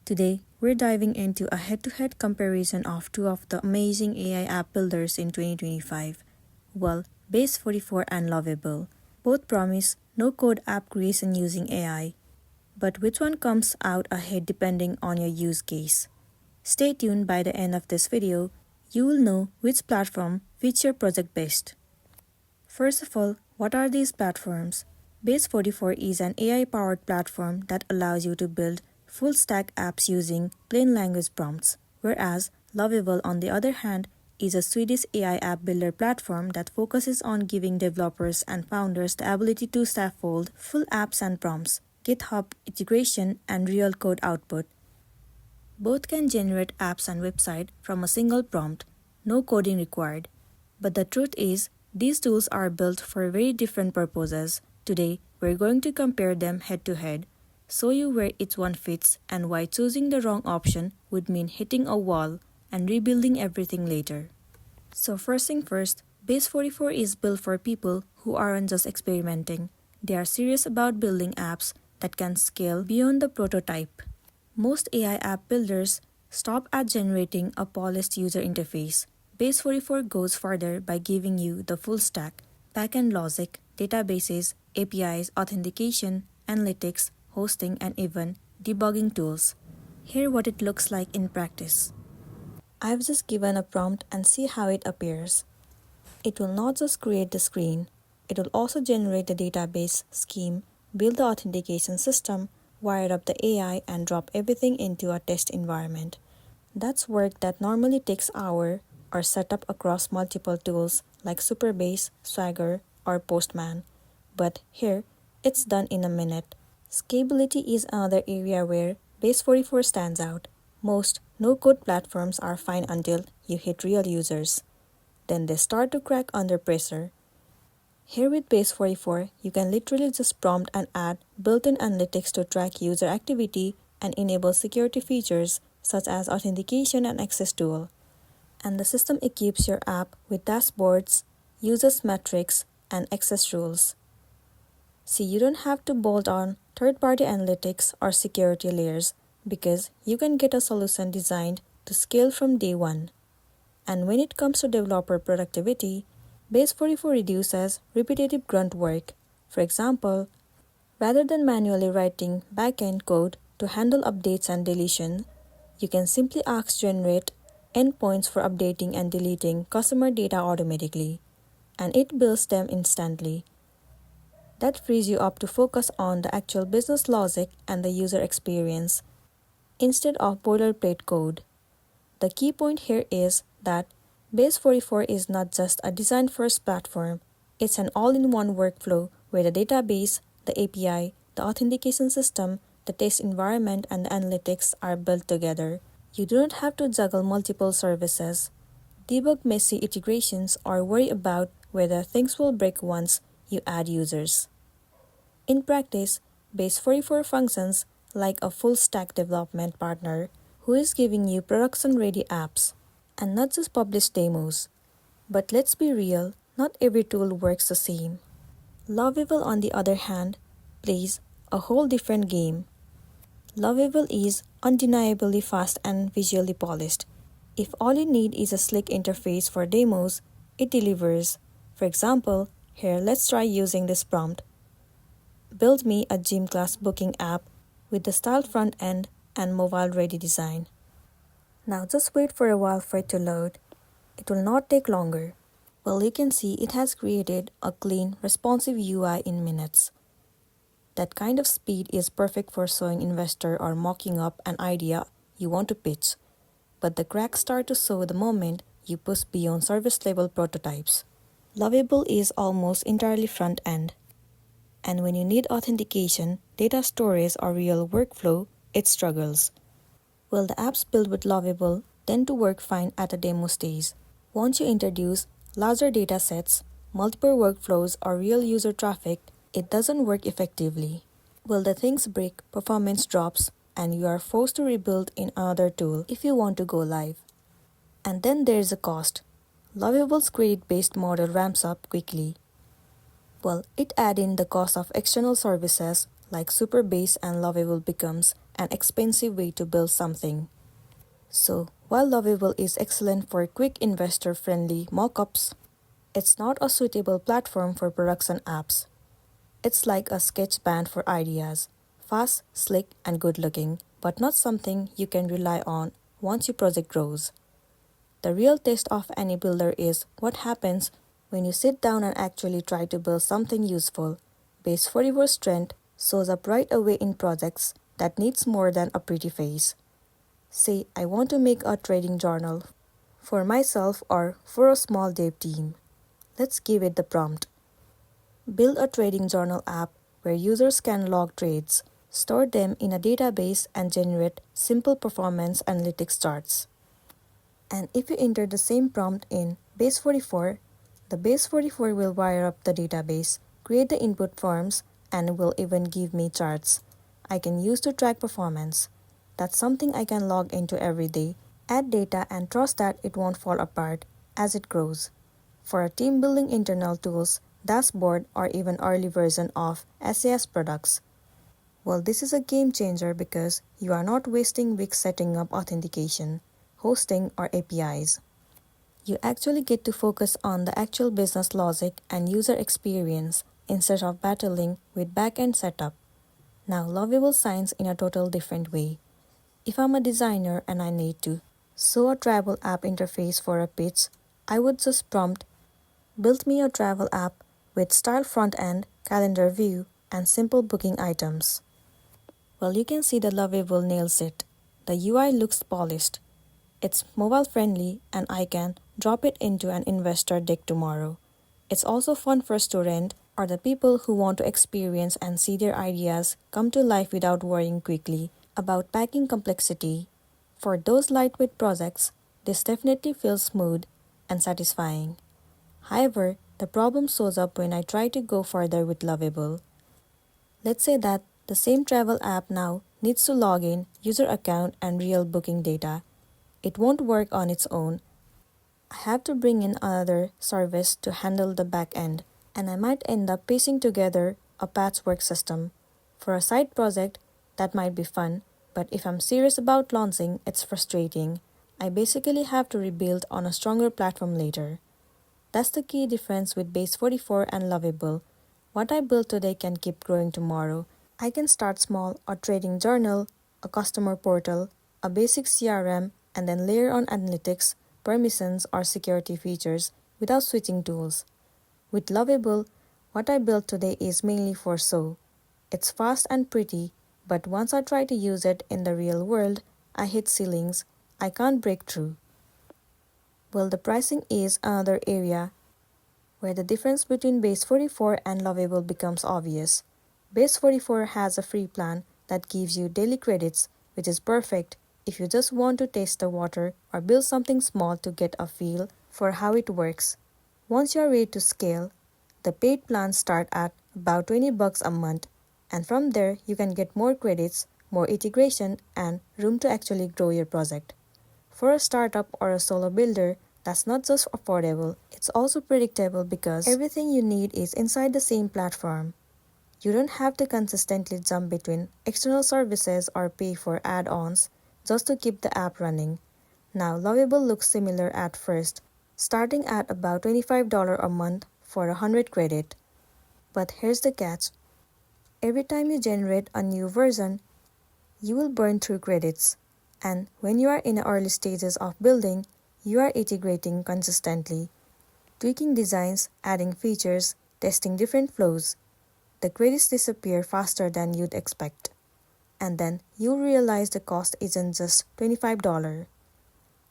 Today, we're diving into a head-to-head comparison of two of the amazing AI app builders in 2025. Well, Base44 and Lovable. Both promise no-code app creation using AI. But which one comes out ahead depending on your use case? Stay tuned. By the end of this video, you will know which platform fits your project best. First of all, what are these platforms? Base44 is an AI-powered platform that allows you to build full-stack apps using plain language prompts, whereas Lovable, on the other hand, is a Swedish AI app builder platform that focuses on giving developers and founders the ability to scaffold full apps and prompts, GitHub integration, and real code output. Both can generate apps and websites from a single prompt, no coding required. But the truth is, these tools are built for very different purposes. Today, we're going to compare them head-to-head, show you where each one fits and why choosing the wrong option would mean hitting a wall and rebuilding everything later. So first thing first, Base44 is built for people who aren't just experimenting. They are serious about building apps that can scale beyond the prototype. Most AI app builders stop at generating a polished user interface. Base44 goes further by giving you the full stack: backend logic, databases, APIs, authentication, analytics, hosting, and even debugging tools. Here what it looks like in practice. I've just given a prompt and see how it appears. It will not just create the screen, it will also generate the database scheme, build the authentication system, wire up the AI, and drop everything into a test environment. That's work that normally takes hours or set up across multiple tools like Superbase, Swagger, or Postman. But here, it's done in a minute. Scalability is another area where Base44 stands out. Most no-code platforms are fine until you hit real users. Then they start to crack under pressure. Here with Base44, you can literally just prompt and add built-in analytics to track user activity and enable security features such as authentication and access tool. And the system equips your app with dashboards, users metrics, and access rules. See, you don't have to bolt on third-party analytics or security layers because you can get a solution designed to scale from day one. And when it comes to developer productivity, Base44 reduces repetitive grunt work. For example, rather than manually writing backend code to handle updates and deletion, you can simply ask generate endpoints for updating and deleting customer data automatically, and it builds them instantly. That frees you up to focus on the actual business logic and the user experience, instead of boilerplate code. The key point here is that Base44 is not just a design-first platform, it's an all-in-one workflow where the database, the API, the authentication system, the test environment, and the analytics are built together. You do not have to juggle multiple services, debug messy integrations, or worry about whether things will break once you add users. In practice, Base44 functions like a full-stack development partner who is giving you production-ready apps and not just published demos. But let's be real, not every tool works the same. Lovable, on the other hand, plays a whole different game. Lovable is undeniably fast and visually polished. If all you need is a slick interface for demos, it delivers. For example, here let's try using this prompt. Build me a gym class booking app with the styled front end and mobile-ready design. Now just wait for a while for it to load. It will not take longer. Well, you can see it has created a clean, responsive UI in minutes. That kind of speed is perfect for showing investor or mocking up an idea you want to pitch. But the cracks start to show the moment you push beyond service-level prototypes. Lovable is almost entirely front-end. And when you need authentication, data storage, or real workflow, it struggles. Well, the apps built with Lovable tend to work fine at a demo stage. Once you introduce larger data sets, multiple workflows, or real user traffic, it doesn't work effectively. Well, the things break, performance drops, and you are forced to rebuild in another tool if you want to go live. And then there's a cost. Lovable's credit-based model ramps up quickly. Well, it adds in the cost of external services like super base and Lovable becomes an expensive way to build something. So, while Lovable is excellent for quick investor-friendly mockups, it's not a suitable platform for production apps. It's like a sketch band for ideas, fast, slick, and good-looking, but not something you can rely on once your project grows. The real test of any builder is what happens when you sit down and actually try to build something useful. Base44's strength shows up right away in projects that needs more than a pretty face. Say, I want to make a trading journal for myself or for a small dev team. Let's give it the prompt. Build a trading journal app where users can log trades, store them in a database, and generate simple performance analytics charts. And if you enter the same prompt in Base44, the Base44 will wire up the database, create the input forms, and will even give me charts I can use to track performance. That's something I can log into every day, add data, and trust that it won't fall apart as it grows. For a team building internal tools, dashboard, or even early version of SAS products, well, this is a game changer because you are not wasting weeks setting up authentication, hosting, or APIs. You actually get to focus on the actual business logic and user experience instead of battling with backend setup. Now, Lovable shines in a total different way. If I'm a designer and I need to show a travel app interface for a pitch, I would just prompt, build me a travel app with style front end, calendar view, and simple booking items. Well, you can see that Lovable nails it. The UI looks polished. It's mobile friendly and I can drop it into an investor deck tomorrow. It's also fun for students or the people who want to experience and see their ideas come to life without worrying quickly about packing complexity. For those lightweight projects, this definitely feels smooth and satisfying. However, the problem shows up when I try to go further with Lovable. Let's say that the same travel app now needs to log in, user account, and real booking data. It won't work on its own. I have to bring in another service to handle the back end, and I might end up piecing together a patchwork system. For a side project, that might be fun, but if I'm serious about launching, it's frustrating. I basically have to rebuild on a stronger platform later. That's the key difference with Base44 and Lovable. What I build today can keep growing tomorrow. I can start small, a trading journal, a customer portal, a basic CRM, and then layer on analytics, permissions, or security features without switching tools. With Lovable, what I built today is mainly for show. It's fast and pretty, but once I try to use it in the real world, I hit ceilings. I can't break through. Well, the pricing is another area where the difference between Base44 and Lovable becomes obvious. Base44 has a free plan that gives you daily credits, which is perfect if you just want to taste the water or build something small to get a feel for how it works. Once you're ready to scale, the paid plans start at about $20 a month, and from there you can get more credits, more integration, and room to actually grow your project. For a startup or a solo builder, that's not just affordable, it's also predictable because everything you need is inside the same platform. You don't have to consistently jump between external services or pay for add-ons just to keep the app running. Now, Lovable looks similar at first, starting at about $25 a month for 100 credit. But here's the catch. Every time you generate a new version, you will burn through credits. And when you are in the early stages of building, you are integrating consistently, tweaking designs, adding features, testing different flows. The credits disappear faster than you'd expect. And then you'll realize the cost isn't just $25.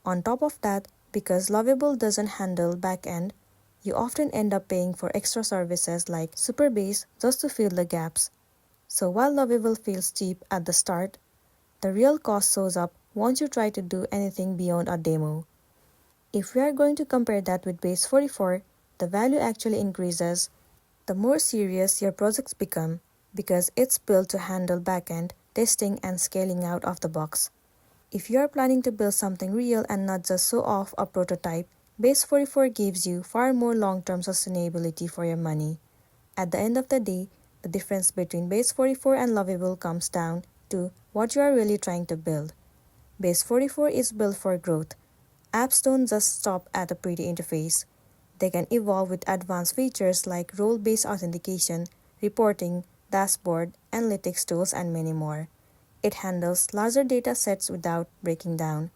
On top of that, because Lovable doesn't handle backend, you often end up paying for extra services like Superbase just to fill the gaps. So while Lovable feels cheap at the start, the real cost shows up once you try to do anything beyond a demo. If we are going to compare that with Base44, the value actually increases the more serious your projects become because it's built to handle backend, testing, and scaling out of the box. If you are planning to build something real and not just show off a prototype, Base44 gives you far more long-term sustainability for your money. At the end of the day, The difference between Base44 and Lovable comes down to what you are really trying to build. Base44 is built for growth. Apps don't just stop at a pretty interface. They can evolve with advanced features like role-based authentication, reporting, dashboard, analytics tools, and many more. It handles larger data sets without breaking down,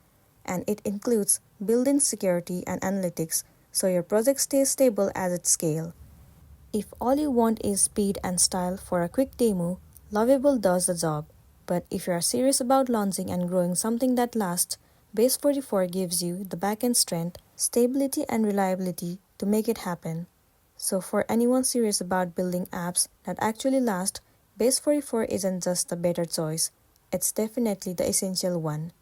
and it includes built-in security and analytics so your project stays stable as it scales. If all you want is speed and style for a quick demo, Lovable does the job. But if you are serious about launching and growing something that lasts, Base44 gives you the backend strength, stability, and reliability to make it happen. So for anyone serious about building apps that actually last, Base44 isn't just a better choice, it's definitely the essential one.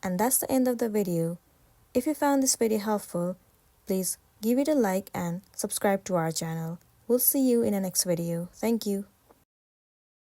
And that's the end of the video. If you found this video helpful, please give it a like and subscribe to our channel. We'll see you in the next video. Thank you.